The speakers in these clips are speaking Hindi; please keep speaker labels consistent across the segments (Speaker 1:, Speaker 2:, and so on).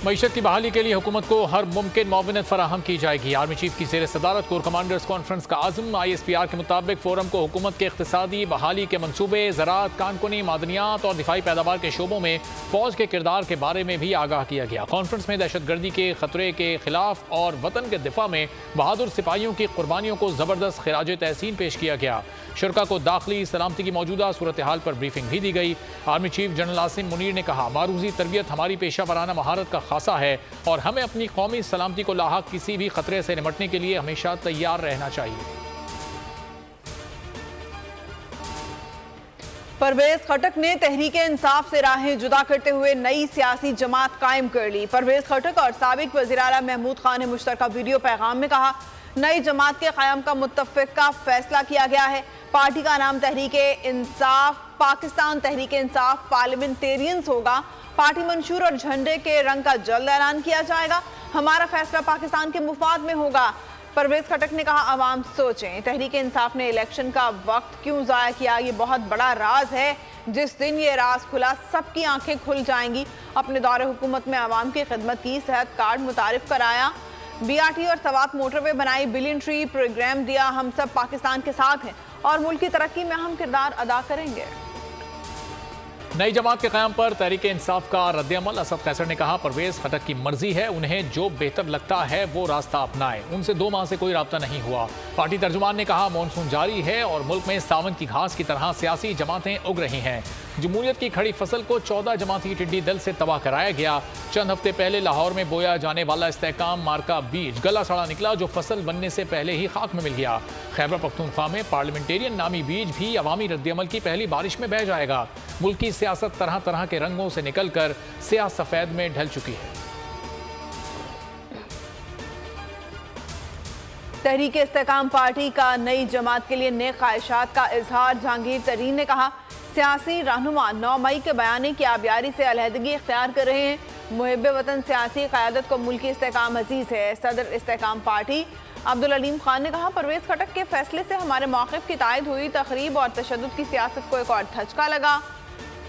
Speaker 1: मईशत की बहाली के लिए हुकूमत को हर मुमकिन मुआवनत फराहम की जाएगी। आर्मी चीफ की ज़ेर सदारत कोर कमांडर्स कॉन्फ्रेंस का आज़म। ISPR के मुताबिक फोरम को हुकूमत के इक़्तिसादी बहाली के मनसूबे, ज़राअत, कानकुनी, मादनियात और दिफाई पैदावार के शोबों में फ़ौज के किरदार के बारे में भी आगाह किया गया। कॉन्फ्रेंस में दहशतगर्दी के खतरे के खिलाफ और वतन के दिफा में बहादुर सिपाहियों की कुर्बानियों को ज़बरदस्त खिराज तहसीन पेश किया गया। शुरका को दाखिली सलामती की मौजूदा सूरत हाल पर ब्रीफिंग भी दी गई। Army chief general Asim Munir ने कहा, मारूजी तरबियत हमारी पेशा वराना महारत का खासा है और हमें अपनी कौमी सलामती को लाहक किसी भी खतरे से निपटने के लिए हमेशा तैयार रहना चाहिए।
Speaker 2: परवेज खटक ने तहरीक इंसाफ से राहें जुदा करते हुए नई सियासी जमात कायम कर ली। परवेज खटक और साबिक वज़ीर आला महमूद खान ने मुश्तरका वीडियो पैगाम में कहा, नई जमात के क़याम का मुत्तफ़िक़ा फैसला किया गया है। पार्टी का नाम तहरीक इंसाफ पाकिस्तान तहरीक इंसाफ पार्लियामेंटेरियंस होगा। पार्टी मंशूर और झंडे के रंग का जल्द ऐलान किया जाएगा। हमारा फैसला पाकिस्तान के मुफाद में होगा। परवेज खटक ने कहा, आवाम सोचें, तहरीक इंसाफ ने इलेक्शन का वक्त क्यों ज़ाया किया, ये बहुत बड़ा राज है। जिस दिन ये राज खुला सबकी आंखें खुल जाएंगी। अपने दौरे हुकूमत में आवाम की खिदमत की, सेहत कार्ड मुतारिफ कराया, BRT और सवात मोटरवे बनाई, बिलियन ट्री प्रोग्राम दिया। हम सब पाकिस्तान के साथ हैं और मुल्क की तरक्की में अहम किरदार अदा करेंगे।
Speaker 1: नई जमात के क़याम पर तहरीक इंसाफ का रद्द-ए-अमल। असद कैसर ने कहा, परवेज खटक की मर्जी है, उन्हें जो बेहतर लगता है वो रास्ता अपनाए। उनसे 2 माह से कोई राब्ता नहीं हुआ। पार्टी तर्जुमान ने कहा, मानसून जारी है और मुल्क में सावन की घास की तरह सियासी जमातें उग रही हैं। जमहूरियत की खड़ी फसल को 14 जमाती टिड्डी दल से तबाह कराया गया। चंद हफ्ते पहले लाहौर में बोया जाने वाला इस्तेहकाम मार्का बीज गला सड़ा निकला, जो फसल बनने से पहले ही खाक में मिल गया। खैबर पख्तूनख्वा में पार्लियामेंटेरियन नामी बीज भी अवामी रद्द-ए-अमल की पहली बारिश में बह जाएगा। मुल्क की सियासत तरह तरह के रंगों से निकलकर स्याह सफेद में ढल चुकी है।
Speaker 2: तहरीक इस्तेहकाम पार्टी का नई जमात के लिए नए ख्वाहिशात का इजहार। जहांगीर तरीन ने कहा, सियासी रहनुमा 9 मई के बयानी की आबियारी से अलहदगी इख्तियार कर रहे हैं। मुहिब वतन सियासी क़यादत को मुल्की इस्तेहकाम अजीज़ है। सदर इस्तेहकाम पार्टी अब्दुल अलीम खान ने कहा, परवेज खटक के फैसले से हमारे मौक़िफ़ की तायद हुई। तखरीब और तशद्दुद की सियासत को एक और धचका लगा।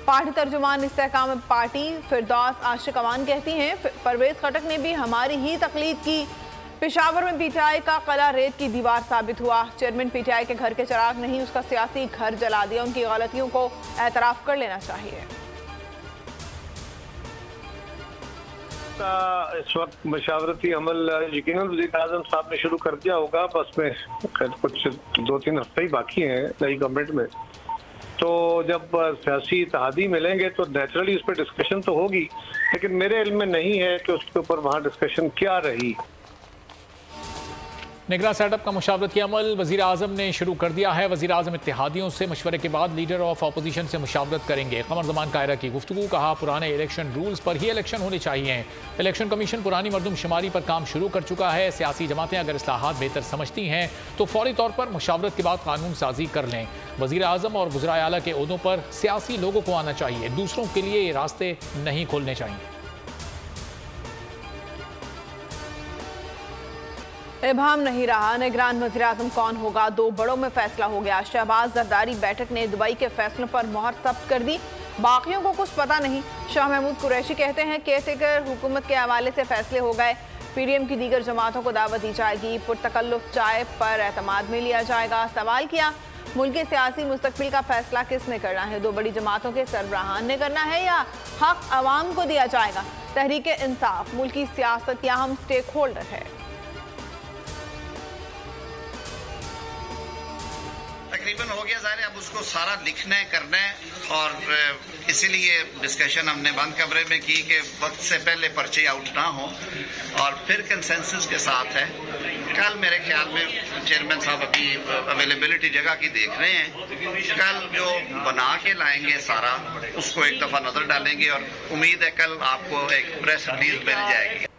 Speaker 2: पार्टी तर्जुमान इस्तेहकाम पार्टी फिरदौस आशिक अवान कहती हैं, परवेज खटक ने भी हमारी ही तकलीद की। पेशावर में PTI का कला रेत की दीवार साबित हुआ। चेयरमैन PTI के घर के चिराग नहीं, उसका सियासी घर जला दिया। उनकी गलतियों को एतराफ़ कर लेना चाहिए।
Speaker 3: इस वक्त मशावरती अमल यकीनन वज़ीर आज़म साहब ने शुरू कर दिया होगा। बस में कुछ 2-3 हफ्ते ही बाकी हैं नई गवर्नमेंट में। तो जब सियासी इत्तेहादी मिलेंगे तो नेचुरली उस पर डिस्कशन तो होगी, लेकिन मेरे इल्म में नहीं है कि उसके ऊपर वहाँ डिस्कशन क्या रही।
Speaker 1: निगरान सेटअप का मुशावरती अमल वज़ीर आज़म ने शुरू कर दिया है। वज़ीर आज़म इत्तेहादियों से मशवरे के बाद लीडर ऑफ अपोजिशन से मुशावरत करेंगे। कमर ज़मान कायरा की गुफ्तगू। कहा, पुराने इलेक्शन रूल्स पर ही इलेक्शन होने चाहिए। इलेक्शन कमीशन पुरानी मरदमशुमारी पर काम शुरू कर चुका है। सियासी जमातें अगर इस्लाहात बेहतर समझती हैं तो फौरी तौर पर मुशावरत के बाद कानून साजी कर लें। वज़ीर आज़म और वज़राए आला के ओहदों पर सियासी लोगों को आना चाहिए, दूसरों के लिए ये रास्ते नहीं खोलने चाहिए।
Speaker 2: इबाम नहीं रहा, निगरान वज़ीर आज़म कौन होगा, 2 बड़ों में फैसला हो गया। शहबाज जरदारी बैठक ने दुबई के फैसलों पर मोहर सब्त कर दी, बाकियों को कुछ पता नहीं। शाह महमूद कुरैशी कहते हैं, केयरटेकर हुकूमत के हवाले से फैसले हो गए। PDM की दीगर जमातों को दावत दी जाएगी। पुरतकल्लुफ़ चाय पर एतमाद में लिया जाएगा। सवाल किया, मुल्क के सियासी मुस्तकबिल का फैसला किसने करना है, 2 बड़ी जमातों के सरबराहान ने करना है या हक अवाम को दिया जाएगा। तहरीक इंसाफ मुल्क की सियासत की अहम स्टेक होल्डर है।
Speaker 4: तकरीबन हो गया ज़ाहिर, अब उसको सारा लिखना है, करना है, और इसीलिए डिस्कशन हमने बंद कमरे में की कि वक्त से पहले पर्चे आउट ना हो और फिर कंसेंसस के साथ है। कल मेरे ख्याल में चेयरमैन साहब अभी अवेलेबिलिटी जगह की देख रहे हैं। कल जो बना के लाएंगे सारा, उसको एक दफ़ा नज़र डालेंगे और उम्मीद है कल आपको एक प्रेस रिलीज मिल जाएगी।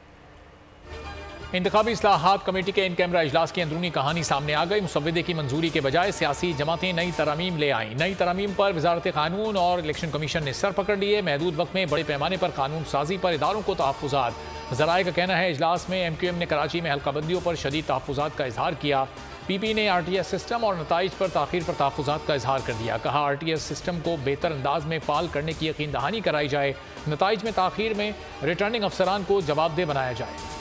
Speaker 1: इंतखाबी इस्लाहात कमेटी के इन कैमरा इजलास की अंदरूनी कहानी सामने आ गई। मुसव्वदे की मंजूरी के बजाय सियासी जमातें नई तरामीम ले आईं। नई तरामीम पर वजारत कानून और इलेक्शन कमीशन ने सर पकड़ लिए। महदूद वक्त में बड़े पैमाने पर कानून साजी पर इदारों को तहफ़्फ़ुज़ात। ज़राए का कहना है, इजलास में MQM ने कराची में हल्का बंदियों पर शदीद तहफ़्फ़ुज़ात का इजहार किया। पीपी ने आरटीएस सिस्टम और नताइज पर ताखीर पर तहफ़्फ़ुज़ात का इजहार कर दिया। कहा आरटीएस सिस्टम को बेहतर अंदाज में फ़ाल करने की यकीन दहानी कराई जाए, नताइज में ताखीर में रिटर्निंग अफसरान को जवाबदेह बनाया जाए।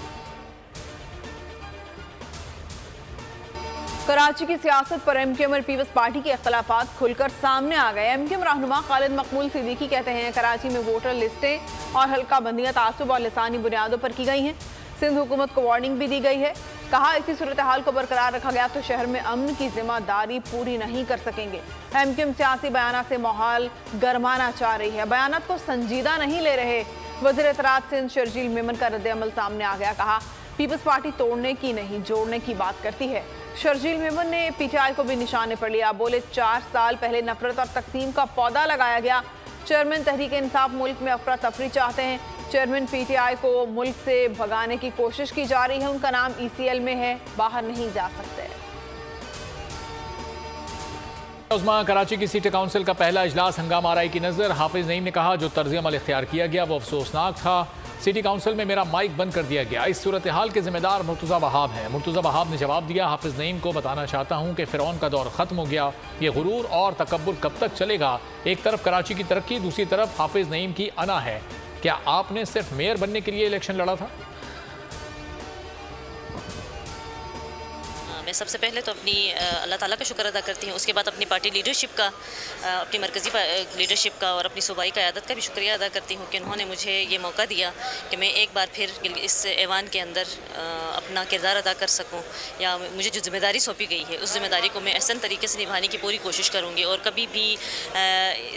Speaker 2: कराची की सियासत पर एमक्यूएम और पीपल्स पार्टी के इख्तलाफात खुलकर सामने आ गए। एमक्यूएम रहनुमा खालिद मकबूल सिद्दीकी कहते हैं कराची में वोटर लिस्टें और हल्का बंदियां तासुब और लिसानी बुनियादों पर की गई हैं। सिंध हुकूमत को वार्निंग भी दी गई है। कहा इसी सूरत हाल को बरकरार रखा गया तो शहर में अमन की जिम्मेदारी पूरी नहीं कर सकेंगे। एमक्यूएम सियासी बयानात से माहौल गरमाना चाह रही है, बयानात को संजीदा नहीं ले रहे। वज़ीर इत्तलात सिंध शर्जील मेमन का रद्द-ए-अमल सामने आ गया। कहा पीपल्स पार्टी तोड़ने की नहीं जोड़ने की बात करती है। शर्जील मेमन ने पीटीआई को भी निशाने पर लिया। बोले 4 साल पहले नफरत और तकसीम का पौधा लगाया गया। चेयरमैन तहरीक इंसाफ मुल्क में अफरा तफरी चाहते हैं। चेयरमैन पीटीआई को मुल्क से भगाने की कोशिश की जा रही है। उनका नाम ईसीएल में है, बाहर नहीं जा सकते।
Speaker 1: उस्मा कराची की सिटी काउंसिल का पहला इजलास हंगामा आराई की नज़र। हाफिज नईम ने कहा जो तर्ज अमल इख्तियार किया गया वो अफसोसनाक था। सिटी काउंसिल में मेरा माइक बंद कर दिया गया। इस सूरत हाल के जिम्मेदार मुर्तज़ा वहाब हैं। मुर्तज़ा वहाब ने जवाब दिया हाफिज नईम को बताना चाहता हूँ कि फ़िरौन का दौर ख़त्म हो गया। ये गुरूर और तकब्बुर कब तक चलेगा? एक तरफ कराची की तरक्की, दूसरी तरफ हाफिज नईम की अना है। क्या आपने सिर्फ मेयर बनने के लिए इलेक्शन लड़ा था?
Speaker 5: मैं सबसे पहले तो अपनी अल्लाह ताला का शुक्र अदा करती हूँ, उसके बाद अपनी पार्टी लीडरशिप का, अपनी मरकज़ी लीडरशिप का और अपनी सूबाई क़यादत का भी शुक्रिया अदा करती हूँ कि उन्होंने मुझे ये मौका दिया कि मैं एक बार फिर इस ऐवान के अंदर अपना किरदार अदा कर सकूँ, या मुझे जो ज़िम्मेदारी सौंपी गई है उस ज़िम्मेदारी को मैं अहसन तरीके से निभाने की पूरी कोशिश करूँगी और कभी भी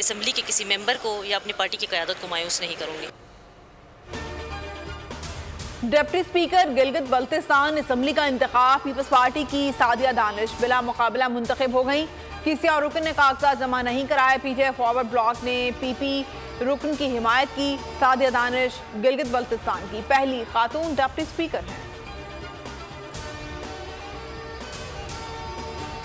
Speaker 5: असम्बली के किसी मेंबर को या अपनी पार्टी की क़यादत को मायूस नहीं करूँगी।
Speaker 2: Deputy speaker Gilgit Baltistan assembly का इंतखाब पीपल्स पार्टी की सादिया दानिश बिला मुकाबला मुंतखब हो गई। किसी और रुकन ने कागजात जमा नहीं कराए। पीटीआई फॉरवर्ड ब्लॉक ने पीपी रुकन की हिमायत की। सादिया दानिश गिलगित बल्तिस्तान की पहली खातून डिप्टी स्पीकर हैं।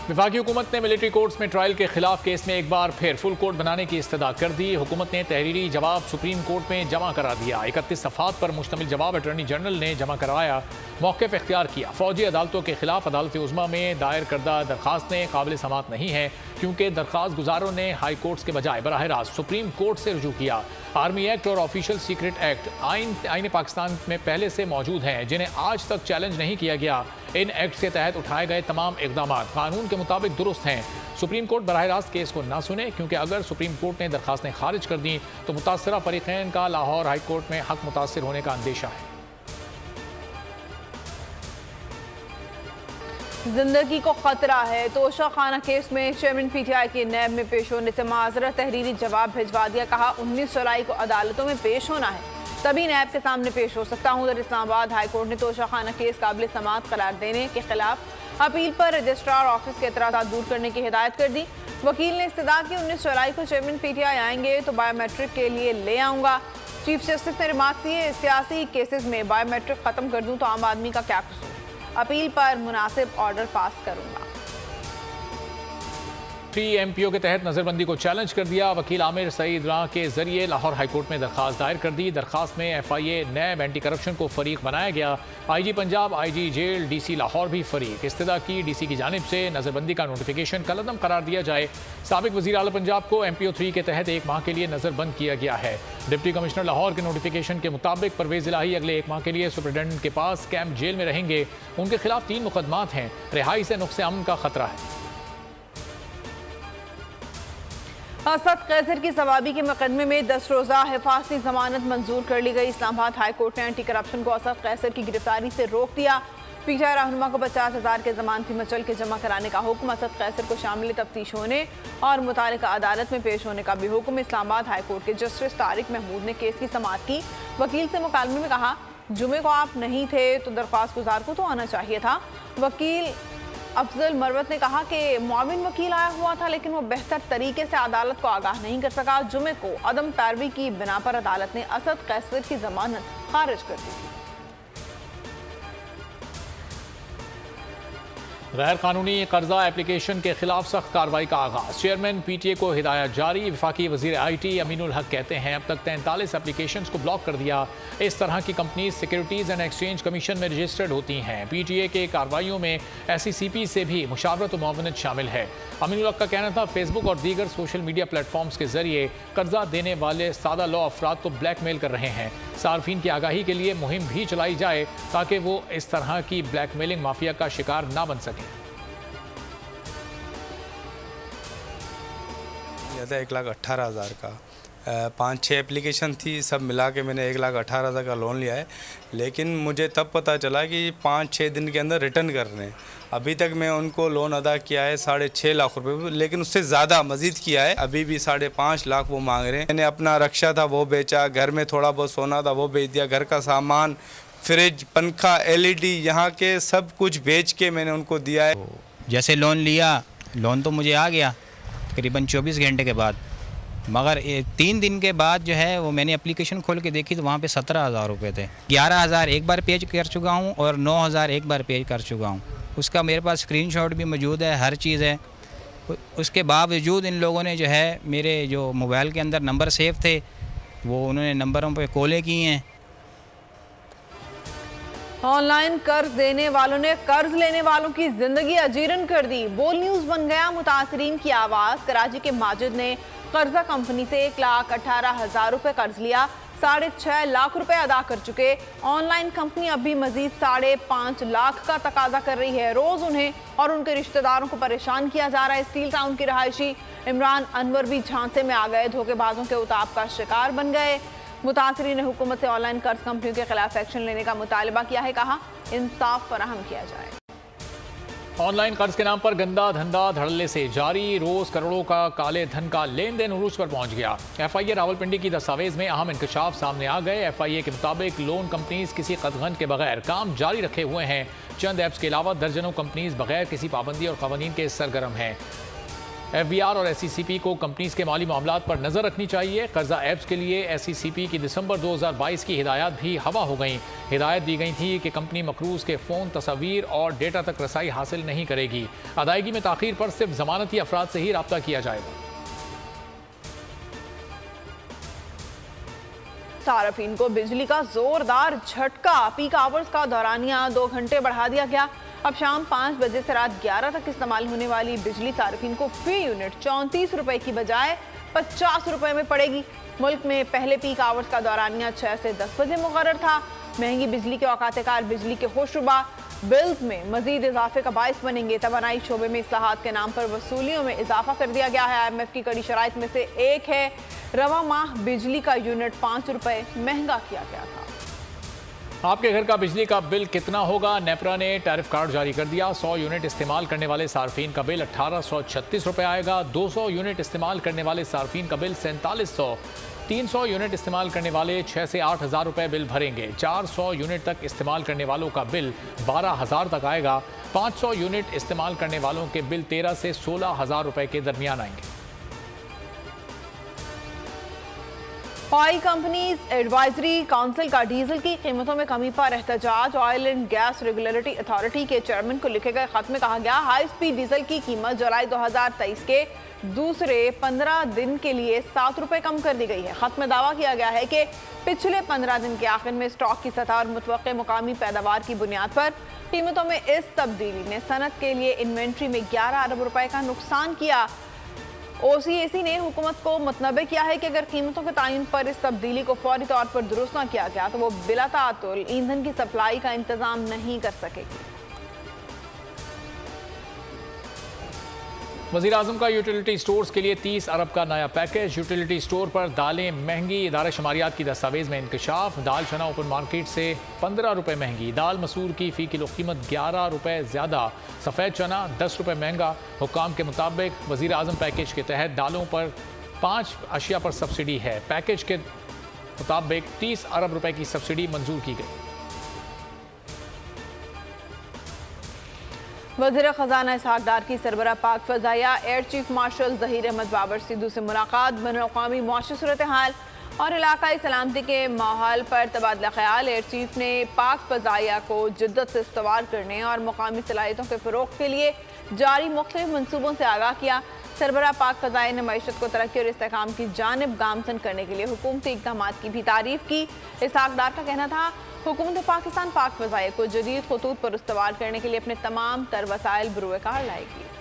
Speaker 1: वफाकी हुकूमत ने मिलिट्री कोर्ट्स में ट्रायल के खिलाफ केस में एक बार फिर फुल कोर्ट बनाने की इस्तदा कर दी। हुकूमत ने तहरीरी जवाब सुप्रीम कोर्ट में जमा करा दिया। 31 सफ़ात पर मुश्तमिल जवाब अटॉर्नी जनरल ने जमा करवाया, मौक़िफ़ इख्तियार किया। फ़ौजी अदालतों के खिलाफ अदालत उज़्मा में दायर करदा दरख्वास्तें काबिल समात नहीं हैं क्योंकि दरख्वास्त गुजारों ने हाई कोर्ट्स के बजाय बराह रास्त सुप्रीम कोर्ट से रुजू किया। आर्मी एक्ट और ऑफिशियल सीक्रेट एक्ट आईन पाकिस्तान में पहले से मौजूद हैं जिन्हें आज तक चैलेंज नहीं किया गया। इन एक्ट के तहत उठाए गए तमाम इक़दाम कानून के मुताबिक दुरुस्त हैं। सुप्रीम कोर्ट बराह रास्त केस को ना सुने क्योंकि अगर सुप्रीम कोर्ट ने दरख्वास्तें खारिज कर दी तो मुतासरा फरीक़ैन का लाहौर हाई कोर्ट में हक मुतासर होने का अंदेशा है।
Speaker 2: जिंदगी को खतरा है। तोशा खाना केस में चेयरमैन पीटीआई के नैब में पेश होने से माजरत तहरीरी जवाब भिजवा दिया। कहा 19 जुलाई को अदालतों में पेश होना है, तभी नैब के सामने पेश हो सकता हूँ। उधर इस्लामाबाद हाई कोर्ट ने तोशा खाना केस काबिल समाअत करार देने के खिलाफ अपील पर रजिस्ट्रार ऑफिस के एतराज़ात दूर करने की हिदायत कर दी। वकील ने इस्तदा की 19 जुलाई को चेयरमैन पीटीआई आएंगे तो बायोमेट्रिक के लिए ले आऊँगा। चीफ जस्टिस ने रिमार्क किए सियासी केसेस में बायोमेट्रिक ख़त्म कर दूँ तो आम आदमी का क्या कसूर? अपील पर मुनासिब ऑर्डर पास करूंगा।
Speaker 1: एमपीओ के तहत नज़रबंदी को चैलेंज कर दिया। वकील आमिर सईद राह के जरिए लाहौर हाईकोर्ट में दरखास्त दायर कर दी। दरखास्त में FIA नैब एंटी करप्शन को फरीक बनाया गया। IG पंजाब, IG जेल, DC लाहौर भी फरीक। इस्तदा की DC की जानिब से नज़रबंदी का नोटिफिकेशन कलअदम करार दिया जाए। साबिक वज़ीर आला पंजाब को MPO 3 के तहत 1 माह के लिए नज़रबंद किया गया है। डिप्टी कमिश्नर लाहौर के नोटिफिकेशन के मुताबिक परवेज़ इलाही अगले 1 माह के लिए सुपरिटेंडेंट के पास कैंप जेल में रहेंगे। उनके खिलाफ 3 मुकदमात हैं। रिहाई से नुक्से अमन का खतरा है।
Speaker 2: असद कैसर की सवाबी के मुकदमे में 10 रोज़ा हिफाजती जमानत मंजूर कर ली गई। इस्लामाबाद हाई कोर्ट ने एंटी करप्शन को असद कैसर की गिरफ्तारी से रोक दिया। पीटीआई रहनुमा को 50,000 के जमानती मचल के जमा कराने का हुक्म। असद कैसर को शामिल तफ्तीश होने और मुतालिका अदालत में पेश होने का भी हुक्म। इस्लामाबाद हाई कोर्ट के जस्टिस तारिक महमूद ने केस की समाअत की। वकील से मुकालमे में कहा जुमे को आप नहीं थे तो दरख्वास्त गुजार को तो आना चाहिए था। वकील अफजल मरवत ने कहा कि मुआविन वकील आया हुआ था लेकिन वो बेहतर तरीके से अदालत को आगाह नहीं कर सका। जुमे को अदम पैरवी की बिना पर अदालत ने असद कैसर की जमानत खारिज कर दी थी।
Speaker 1: गैर कानूनी कर्जा एप्लीकेशन के खिलाफ सख्त कार्रवाई का आगाज। चेयरमैन PTA को हिदायत जारी। वफाकी वजीर IT अमीनुल हक कहते हैं अब तक 43 एप्लीकेशन को ब्लॉक कर दिया। इस तरह की company securities and exchange commission में रजिस्टर्ड होती हैं। PTA के कार्रवाइयों में SECP से भी मुशावरत और मुआवनत शामिल है। अमीनुल हक का कहना था फेसबुक और दीगर सोशल मीडिया प्लेटफॉर्म्स के जरिए कर्जा देने वाले सादा लॉ अफराद को ब्लैकमेल कर रहे हैं। सार्फिन की आगाही के लिए मुहिम भी चलाई जाए ताकि वो इस तरह की ब्लैकमेलिंग माफिया का शिकार ना बन सके।
Speaker 6: 1,18,000 का 5-6 एप्लीकेशन थी, सब मिला के मैंने 1,18,000 का लोन लिया है। लेकिन मुझे तब पता चला कि 5-6 दिन के अंदर रिटर्न करने। अभी तक मैं उनको लोन अदा किया है 6.5 लाख रुपए, लेकिन उससे ज़्यादा मज़ीद किया है। अभी भी 5.5 लाख वो मांग रहे हैं। मैंने अपना रक्षा था वो बेचा, घर में थोड़ा बहुत सोना था वो बेच दिया, घर का सामान, फ्रिज, पंखा, LED यहाँ के सब कुछ बेच के मैंने उनको दिया है।
Speaker 7: जैसे लोन लिया, लोन तो मुझे आ गया तकरीबन 24 घंटे के बाद, मगर 3 दिन के बाद जो है वो मैंने एप्लीकेशन खोल के देखी तो वहाँ पे 17,000 रुपये थे। 11,000 एक बार पेज कर चुका हूँ और 9,000 एक बार पेज कर चुका हूँ। उसका मेरे पास स्क्रीनशॉट भी मौजूद है, हर चीज़ है। उसके बावजूद इन लोगों ने जो है मेरे जो मोबाइल के अंदर नंबर सेव थे वो उन्होंने नंबरों पर कॉलें की हैं।
Speaker 2: ऑनलाइन कर्ज देने वालों ने कर्ज लेने वालों की जिंदगी अजीरन कर दी। बोल न्यूज बन गया मुतासरीन की आवाज। कराची के माजिद ने कर्जा कंपनी से 1,18,000 रुपए कर्ज लिया, 6.5 लाख रुपए अदा कर चुके। ऑनलाइन कंपनी अब भी मजीद 5.5 लाख का तकाजा कर रही है। रोज उन्हें और उनके रिश्तेदारों को परेशान किया जा रहा है। स्टील टाउन की रहायशी इमरान अनवर भी झांसे में आ गए, धोखेबाजों के उताब का शिकार बन गए। मुतासरीन ने हुकूमत से ऑनलाइन कर्ज कंपनियों के खिलाफ एक्शन लेने का मुतालबा किया है। कहा इंसाफ फराहम किया जाए।
Speaker 1: ऑनलाइन कर्ज के नाम पर गंदा धंधा धड़ल्ले से जारी। रोज करोड़ों का काले धन का लेन देन उरूज पर पहुंच गया। FIA रावलपिंडी की दस्तावेज में अहम इंकशाफ सामने आ गए। FIA के मुताबिक लोन कंपनीज किसी कदगन के बगैर काम जारी रखे हुए हैं। चंद ऐप्स के अलावा दर्जनों कंपनीज बगैर किसी पाबंदी और कवानीन के सरगर्म हैं। FBR और SECP को कंपनीज के माली मामलात पर नजर रखनी चाहिए। कर्जा ऐप्स के लिए SECP की दिसंबर 2022 की हिदायत भी हवा हो गई। हिदायत दी गई थी कि कंपनी मकरूज के फ़ोन, तस्वीर और डेटा तक रसाई हासिल नहीं करेगी। अदायगी में ताखीर पर सिर्फ जमानती अफराद से ही रब्ता किया जाएगा।
Speaker 2: सार्फिन को बिजली का जोरदार झटका। पीक आवर्स का दौरानिया 2 घंटे बढ़ा दिया गया। अब शाम 5 बजे से रात 11 तक इस्तेमाल होने वाली बिजली सार्फिन को फी यूनिट 34 रुपए की बजाय 50 रुपए में पड़ेगी। मुल्क में पहले पीक आवर्स का दौरानिया 6 से 10 बजे मुकर्रर था। महंगी बिजली के औकात-ए-कार बिजली के होशरुबा बिल्स में मजीद इजाफे का बायस बनेंगे। तवानाई शोबे में इस्लाहात के नाम पर वसूलियों में इजाफा कर दिया गया है। IMF की कड़ी शराइत में से एक है रवा माह बिजली का यूनिट 5 रुपए महंगा किया गया था।
Speaker 1: आपके घर का बिजली का बिल कितना होगा? नेपरा ने टैरिफ कार्ड जारी कर दिया। 100 यूनिट इस्तेमाल करने वाले सार्फिन का बिल 1,836 रुपये आएगा। 200 यूनिट इस्तेमाल करने वाले सार्फिन का बिल 4700। 300 यूनिट इस्तेमाल करने वाले 6 से 8 हज़ार रुपये बिल भरेंगे। 400 यूनिट तक इस्तेमाल करने वालों का बिल 12,000 तक आएगा। 500 यूनिट इस्तेमाल करने वालों के बिल 13 से 16,000 रुपये के दरमियान आएंगे।
Speaker 2: ऑयल कंपनीज एडवाइजरी काउंसिल का डीजल की कीमतों में कमी पर एहतजाज। Oil and gas regulatory authority के चेयरमैन को लिखे गए खत में कहा गया हाई स्पीड डीजल की कीमत जुलाई 2023 के दूसरे 15 दिन के लिए 7 रुपए कम कर दी गई है। खत में दावा किया गया है कि पिछले 15 दिन के आखिर में स्टॉक की सतह और मुतवक्के मुकामी पैदावार की बुनियाद पर कीमतों में इस तब्दीली ने सनत के लिए इन्वेंट्री में 11 अरब रुपए का नुकसान किया। OCAC ने हुकूमत को मुतनबे किया है कि अगर कीमतों के तयन पर इस तब्दीली को फौरी तौर पर दुरुस्त न किया गया तो वो बिला तातुल ईंधन की सप्लाई का इंतजाम नहीं कर सकेगी।
Speaker 1: वज़ीर आज़म का यूटिलिटी स्टोर्स के लिए 30 अरब का नया पैकेज। यूटिलिटी स्टोर पर दालें महंगी। इदारा शुमारियात की दस्तावेज में इंकशाफ। दाल चना ओपन मार्केट से 15 रुपये महंगी। दाल मसूर की फ़ी किलो कीमत 11 रुपये ज़्यादा। सफ़ेद चना 10 रुपये महंगा। हुक्काम के मुताबिक वज़ीर आज़म पैकेज के तहत दालों पर 5 अशिया पर सब्सिडी है। पैकेज के मुताबिक 30 अरब रुपये की सब्सिडी मंजूर की गई।
Speaker 2: वज़ीर ख़ज़ाना इसहाक़ डार की सरबराह पाक फ़ज़ाइया air chief marshal Zaheer Ahmed Babar Sidhu से मुलाकात। बैनुल-अक़वामी मुआशी सूरत हाल और इलाकाई सलामती के माहौल पर तबादला ख्याल। एयर चीफ ने पाक फ़ज़ाइया को जिद्दत से इस्तवार करने और मुकामी सलाहियतों के फ़रोग़ के लिए जारी मुख्तलिफ मनसूबों से आगाह किया। सरबराह पाक फ़ज़ाइया ने मईशत को तरक्की और इस्तेहकाम की जानिब गामज़न करने के लिए हुकूमती इक़दाम की भी तारीफ़ की। इसहाक़ डार का कहना था हुकूमत पाकिस्तान पाक फ़ज़ाइया को जदीद ख़ुतूत पर इस्तवार करने के लिए अपने तमाम तर वसाइल बरूए कार लाएगी।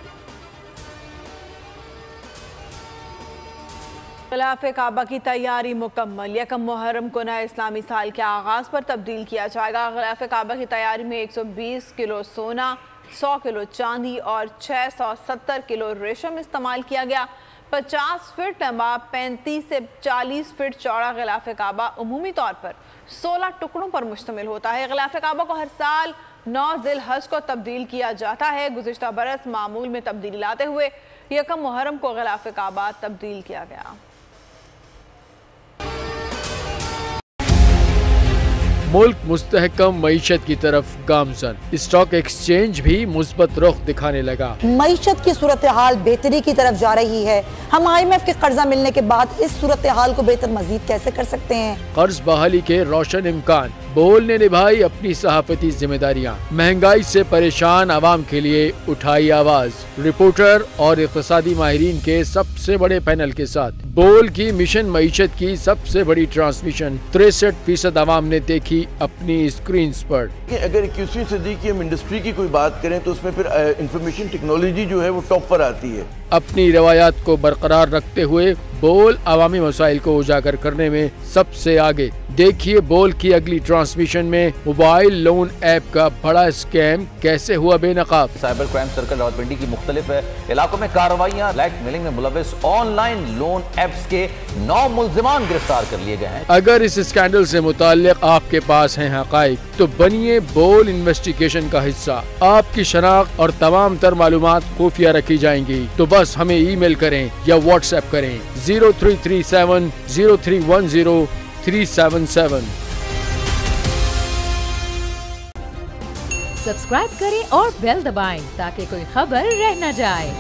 Speaker 2: ख़िलाफ़े काबा की तैयारी मुकम्मल। यकम मुहर्रम को नए इस्लामी साल के आगाज़ पर तब्दील किया जाएगा। ख़िलाफ़े काबा की तैयारी में 120 किलो सोना, 100 किलो चांदी और 670 किलो रेशम इस्तेमाल किया गया। 50 फीट लंबा, 35 से 40 फीट चौड़ा ग़िलाफ़े काबा उमूमी तौर पर 16 टुकड़ों पर मुश्तमिल होता है। ग़िलाफ़े काबा को हर साल 9 ज़िल-हज को तब्दील किया जाता है। गुज़िश्ता बरस मामूल में तब्दीली लाते हुए यकम मुहर्रम को ग़िलाफ़े काबा तब्दील किया गया।
Speaker 8: मुल्क मुस्तहकम मईशत की तरफ गामज़न। स्टॉक एक्सचेंज भी मुस्बत रुख दिखाने लगा।
Speaker 9: मईशत की सूरत हाल बेहतरी की तरफ जा रही है। हम IMF के कर्जा मिलने के बाद इस सूरत हाल को बेहतर मजीद कैसे कर सकते हैं? कर्ज
Speaker 8: बहाली के रोशन इम्कान। बोल ने निभाई अपनी सहाफती जिम्मेदारियां। महंगाई से परेशान आवाम के लिए उठाई आवाज। रिपोर्टर और इक़्तिसादी माहिरीन के सबसे बड़े पैनल के साथ बोल की मिशन मईशत की सबसे बड़ी ट्रांसमिशन 63% आवाम ने देखी अपनी स्क्रीन पर।
Speaker 10: अगर 21वीं सदी की हम इंडस्ट्री की कोई बात करें तो उसमें फिर इंफॉर्मेशन टेक्नोलॉजी जो है वो टॉप पर आती है।
Speaker 8: अपनी रवायात को बरकरार रखते हुए बोल अवामी मसाइल को उजागर करने में सबसे आगे। देखिए बोल की अगली ट्रांसमिशन में मोबाइल लोन ऐप का बड़ा स्कैम कैसे हुआ बेनकाब।
Speaker 11: साइबर क्राइम सर्कल रावलपिंडी की मुख्तलिफ इलाकों में कार्रवाइयां। ब्लैक मेलिंग में मुलविस ऑनलाइन लोन ऐप्स के 9 मुल्जिमान गिरफ्तार कर लिए गए हैं।
Speaker 8: अगर इस स्कैंडल से मुताल्लिक आपके पास हैं हक़ाइक़ तो बनिए बोल इन्वेस्टिगेशन का हिस्सा। आपकी शनाख्त और तमाम तर मालूमात खुफिया रखी जाएंगी, तो बस हमें ईमेल करें या व्हाट्सएप करें 0337 0310 377।
Speaker 12: सब्सक्राइब करें और बेल दबाएं ताकि कोई खबर रह न जाए।